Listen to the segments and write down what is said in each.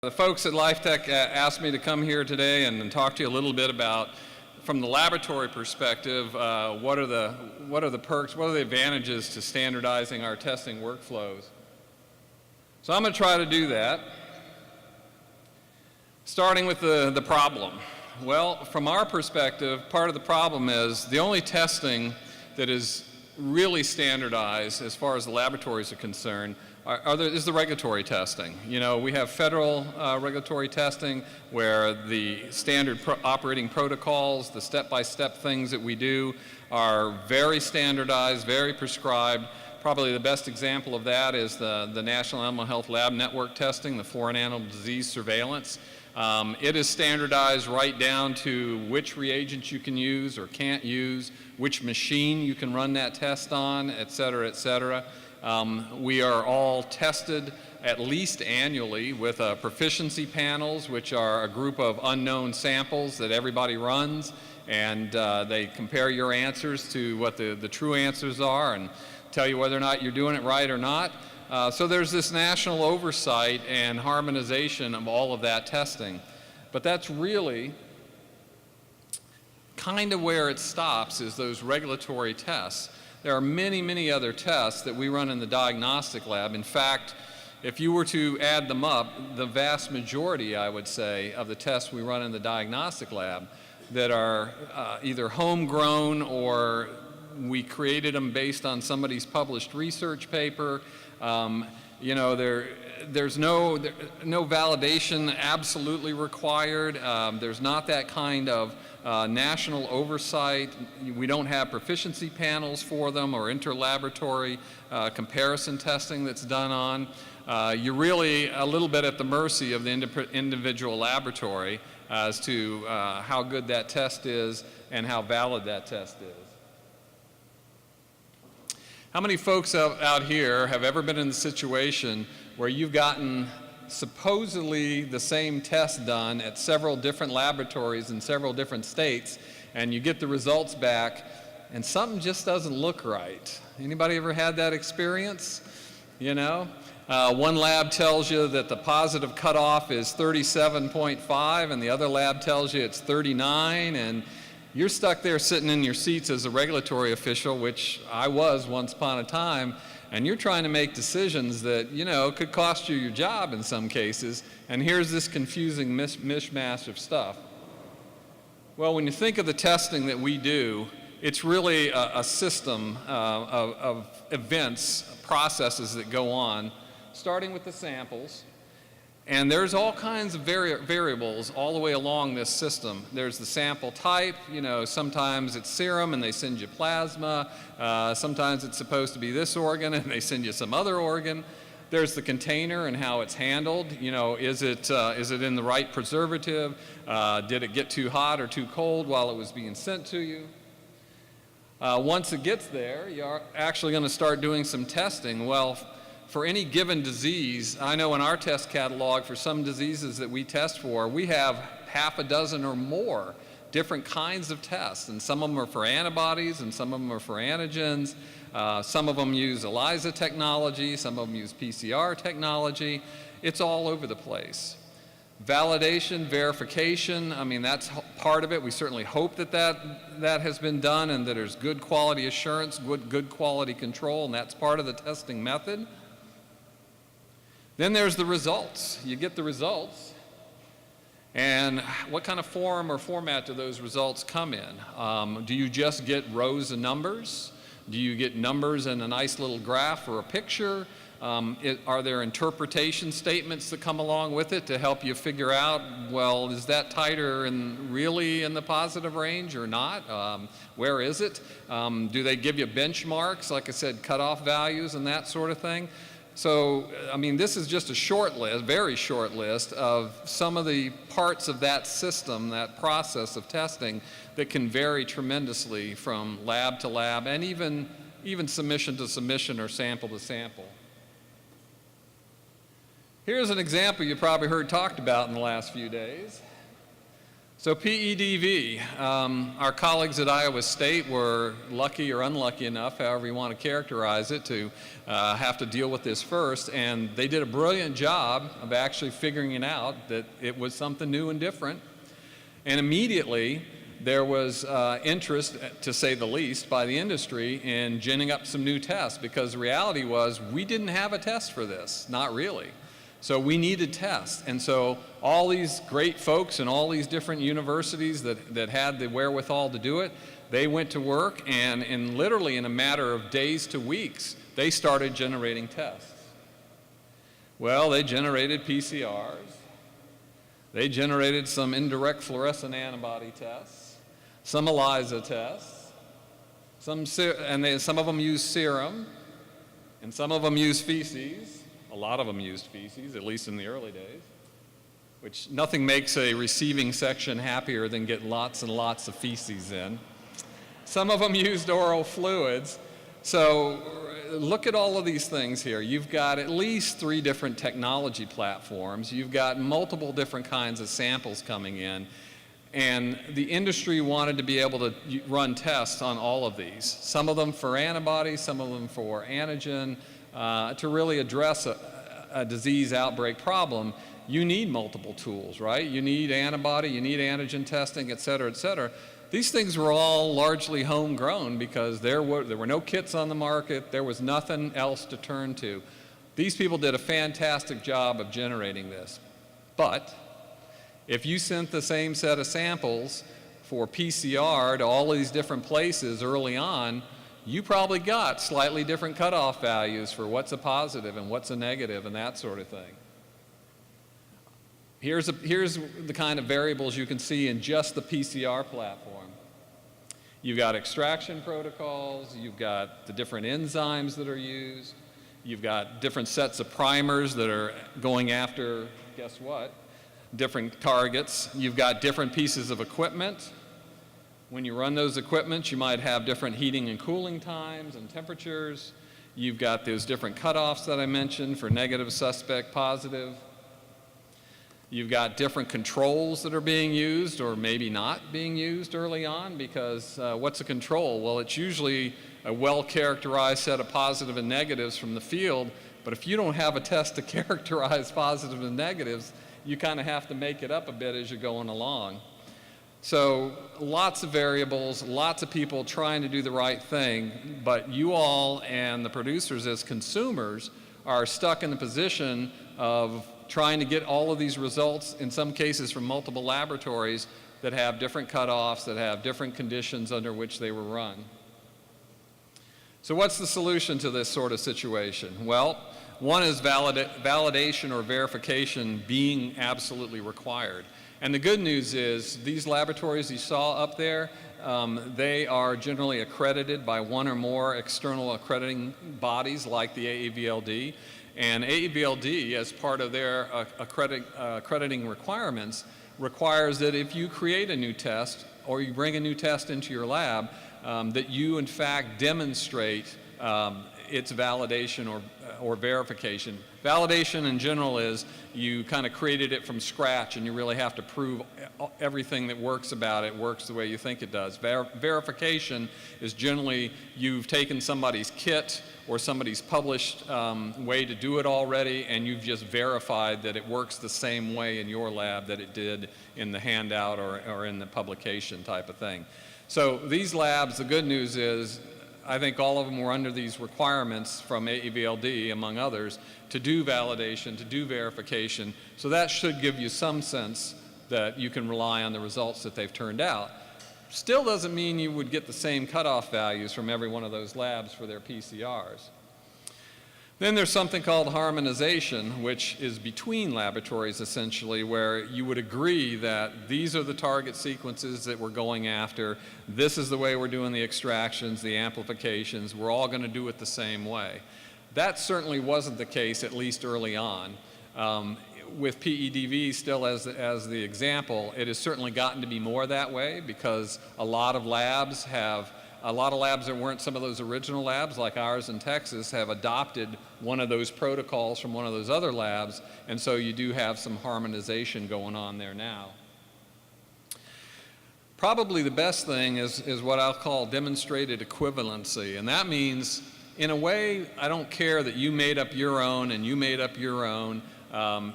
The folks at LifeTech asked me to come here today and talk to you a little bit about, from the laboratory perspective, what are the perks, what are the advantages to standardizing our testing workflows. So I'm going to try to do that, starting with the problem. Well, from our perspective, part of the problem is the only testing that is really standardized as far as the laboratories are concerned is the regulatory testing. You know, we have federal regulatory testing where the standard operating protocols, the step-by-step things that we do are very standardized, very prescribed. Probably the best example of that is the National Animal Health Lab Network testing, the foreign animal disease surveillance. It is standardized right down to which reagents you can use or can't use, which machine you can run that test on, et cetera, et cetera. We are all tested at least annually with proficiency panels, which are a group of unknown samples that everybody runs, and they compare your answers to what the true answers are and tell you whether or not you're doing it right or not. So there's this national oversight and harmonization of all of that testing. But that's really kind of where it stops, is those regulatory tests. There are many, many other tests that we run in the diagnostic lab. In fact, if you were to add them up, the vast majority, I would say, of the tests we run in the diagnostic lab that are either homegrown or we created them based on somebody's published research paper. You know, there's no validation absolutely required. There's not that kind of national oversight. We don't have proficiency panels for them or interlaboratory comparison testing that's done on. You're really a little bit at the mercy of the individual laboratory as to how good that test is and how valid that test is. How many folks out here have ever been in the situation where you've gotten supposedly the same test done at several different laboratories in several different states, and you get the results back and something just doesn't look right? Anybody ever had that experience? You know, one lab tells you that the positive cutoff is 37.5 and the other lab tells you it's 39, and you're stuck there sitting in your seats as a regulatory official, which I was once upon a time, and you're trying to make decisions that, you know, could cost you your job in some cases, and here's this confusing mishmash of stuff. Well, when you think of the testing that we do, it's really a system of events, processes that go on, starting with the samples. And there's all kinds of variables all the way along this system. There's the sample type, you know, sometimes it's serum and they send you plasma. Sometimes it's supposed to be this organ and they send you some other organ. There's the container and how it's handled. You know, is it in the right preservative? Did it get too hot or too cold while it was being sent to you? Once it gets there, you're actually going to start doing some testing. Well, for any given disease, I know in our test catalog for some diseases that we test for, we have half a dozen or more different kinds of tests, and some of them are for antibodies and some of them are for antigens. Some of them use ELISA technology, some of them use PCR technology. It's all over the place. Validation, verification, I mean, that's part of it. We certainly hope that has been done and that there's good quality assurance, good quality control, and that's part of the testing method. Then there's the results. You get the results, and what kind of form or format do those results come in? Do you just get rows of numbers? Do you get numbers in a nice little graph or a picture? Are there interpretation statements that come along with it to help you figure out, well, is that titer really in the positive range or not? Where is it? Do they give you benchmarks, like I said, cutoff values and that sort of thing? So, I mean, this is just a short list, very short list of some of the parts of that system, that process of testing that can vary tremendously from lab to lab and even submission to submission or sample to sample. Here's an example you probably heard talked about in the last few days. So PEDV, our colleagues at Iowa State were lucky or unlucky enough, however you want to characterize it, to have to deal with this first, and they did a brilliant job of actually figuring it out that it was something new and different. And immediately there was interest, to say the least, by the industry in ginning up some new tests, because the reality was we didn't have a test for this, not really. So we needed tests. And so all these great folks and all these different universities that had the wherewithal to do it, they went to work, and literally in a matter of days to weeks, they started generating tests. Well, they generated PCRs. They generated some indirect fluorescent antibody tests, some ELISA tests, some of them used serum, and some of them used feces. A lot of them used feces, at least in the early days, which nothing makes a receiving section happier than getting lots and lots of feces in. Some of them used oral fluids. So look at all of these things here. You've got at least 3 different technology platforms. You've got multiple different kinds of samples coming in. And the industry wanted to be able to run tests on all of these. Some of them for antibodies, some of them for antigen. To really address a disease outbreak problem, you need multiple tools, right? You need antibody, you need antigen testing, et cetera, et cetera. These things were all largely homegrown because there were no kits on the market, there was nothing else to turn to. These people did a fantastic job of generating this. But if you sent the same set of samples for PCR to all these different places early on, you probably got slightly different cutoff values for what's a positive and what's a negative and that sort of thing. Here's the kind of variables you can see in just the PCR platform. You've got extraction protocols, you've got the different enzymes that are used, you've got different sets of primers that are going after, guess what, different targets. You've got different pieces of equipment. When you run those equipments, you might have different heating and cooling times and temperatures. You've got those different cutoffs that I mentioned for negative, suspect, positive. You've got different controls that are being used or maybe not being used early on, because what's a control? Well, it's usually a well-characterized set of positive and negatives from the field, but if you don't have a test to characterize positive and negatives, you kind of have to make it up a bit as you're going along. So lots of variables, lots of people trying to do the right thing, but you all and the producers as consumers are stuck in the position of trying to get all of these results, in some cases from multiple laboratories that have different cutoffs, that have different conditions under which they were run. So what's the solution to this sort of situation? Well, one is validation or verification being absolutely required. And the good news is these laboratories you saw up there, they are generally accredited by one or more external accrediting bodies like the AAVLD. And AAVLD, as part of their accrediting requirements, requires that if you create a new test or you bring a new test into your lab, that you in fact demonstrate its validation or verification. Validation in general is you kind of created it from scratch and you really have to prove everything that works about it works the way you think it does. Verification is generally you've taken somebody's kit or somebody's published way to do it already, and you've just verified that it works the same way in your lab that it did in the handout or in the publication type of thing. So these labs, the good news is, I think all of them were under these requirements from AAVLD, among others, to do validation, to do verification. So that should give you some sense that you can rely on the results that they've turned out. Still doesn't mean you would get the same cutoff values from every one of those labs for their PCRs. Then there's something called harmonization, which is between laboratories essentially, where you would agree that these are the target sequences that we're going after, this is the way we're doing the extractions, the amplifications, we're all going to do it the same way. That certainly wasn't the case, at least early on. With PEDV still as the example, it has certainly gotten to be more that way because a lot of labs that weren't some of those original labs like ours in Texas have adopted one of those protocols from one of those other labs, and so you do have some harmonization going on there now. Probably the best thing is what I'll call demonstrated equivalency. And that means, in a way, I don't care that you made up your own and you made up your own.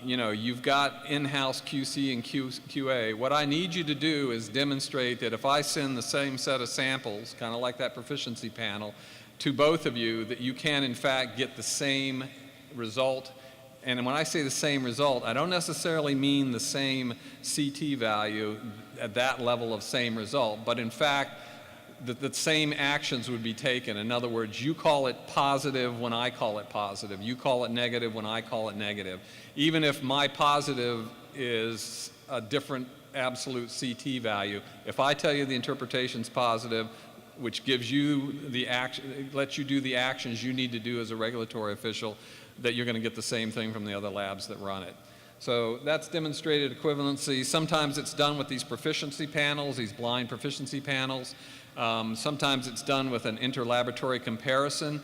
You know, you've got in-house QC and QA. What I need you to do is demonstrate that if I send the same set of samples, kind of like that proficiency panel, to both of you, that you can, in fact, get the same result. And when I say the same result, I don't necessarily mean the same CT value at that level of same result, but in fact, the same actions would be taken. In other words, you call it positive when I call it positive. You call it negative when I call it negative. Even if my positive is a different absolute CT value, if I tell you the interpretation's positive, which gives you the action, lets you do the actions you need to do as a regulatory official, that you're going to get the same thing from the other labs that run it. So that's demonstrated equivalency. Sometimes it's done with these proficiency panels, these blind proficiency panels. Sometimes it's done with an interlaboratory comparison,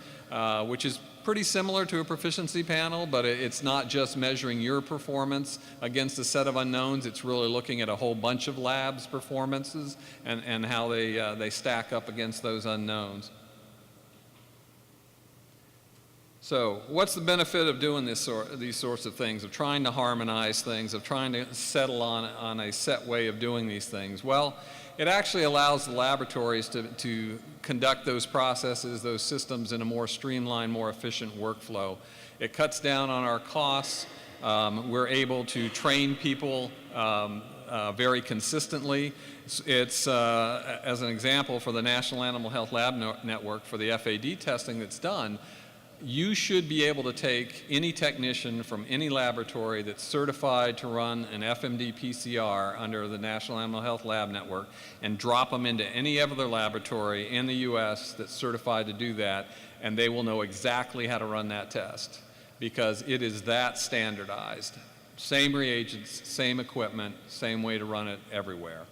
which is pretty similar to a proficiency panel, but it's not just measuring your performance against a set of unknowns. It's really looking at a whole bunch of labs' performances and how they stack up against those unknowns. So what's the benefit of doing these sorts of things, of trying to harmonize things, of trying to settle on a set way of doing these things? Well, it actually allows the laboratories to conduct those processes, those systems in a more streamlined, more efficient workflow. It cuts down on our costs. We're able to train people very consistently. It's, as an example, for the National Animal Health Lab Network, for the FAD testing that's done, you should be able to take any technician from any laboratory that's certified to run an FMD PCR under the National Animal Health Lab Network and drop them into any other laboratory in the US that's certified to do that, and they will know exactly how to run that test because it is that standardized. Same reagents, same equipment, same way to run it everywhere.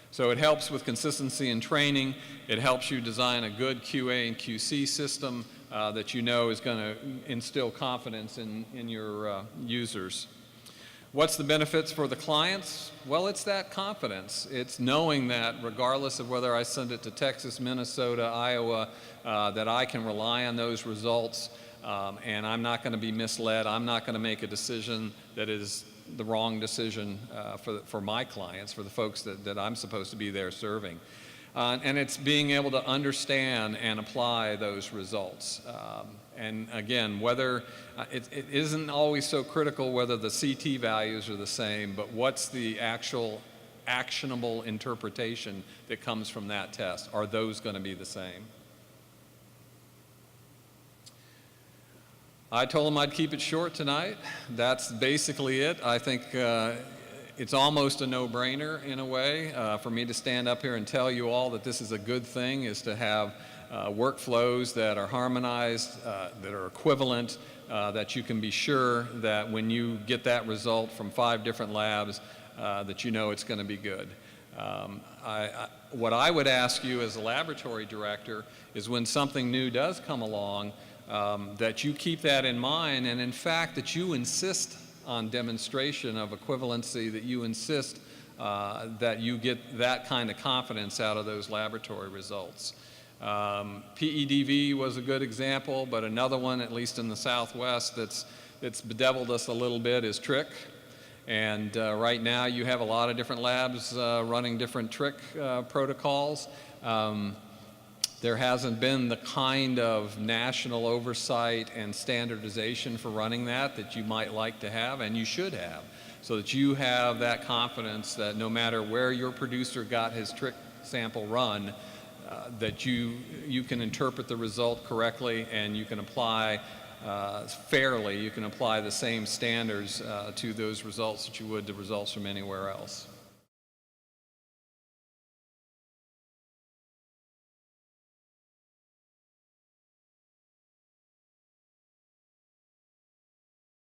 So it helps with consistency in training. It helps you design a good QA and QC system that you know is going to instill confidence in your users. What's the benefits for the clients? Well, it's that confidence. It's knowing that regardless of whether I send it to Texas, Minnesota, Iowa, that I can rely on those results and I'm not going to be misled. I'm not going to make a decision that is the wrong decision for my clients, for the folks that I'm supposed to be there serving. And it's being able to understand and apply those results. And again, whether it isn't always so critical whether the CT values are the same, but what's the actual actionable interpretation that comes from that test? Are those going to be the same? I told them I'd keep it short tonight. That's basically it. I think it's almost a no-brainer in a way for me to stand up here and tell you all that this is a good thing, is to have workflows that are harmonized, that are equivalent, that you can be sure that when you get that result from 5 different labs, that you know it's going to be good. What I would ask you as a laboratory director is when something new does come along, that you keep that in mind, and in fact that you insist on demonstration of equivalency, that you insist that you get that kind of confidence out of those laboratory results. PEDV was a good example, but another one, at least in the Southwest, that's bedeviled us a little bit is TRIC. And right now you have a lot of different labs running different TRIC protocols. There hasn't been the kind of national oversight and standardization for running that you might like to have, and you should have, so that you have that confidence that no matter where your producer got his TRIC sample run, that you can interpret the result correctly and you can apply fairly, you can apply the same standards to those results that you would to results from anywhere else.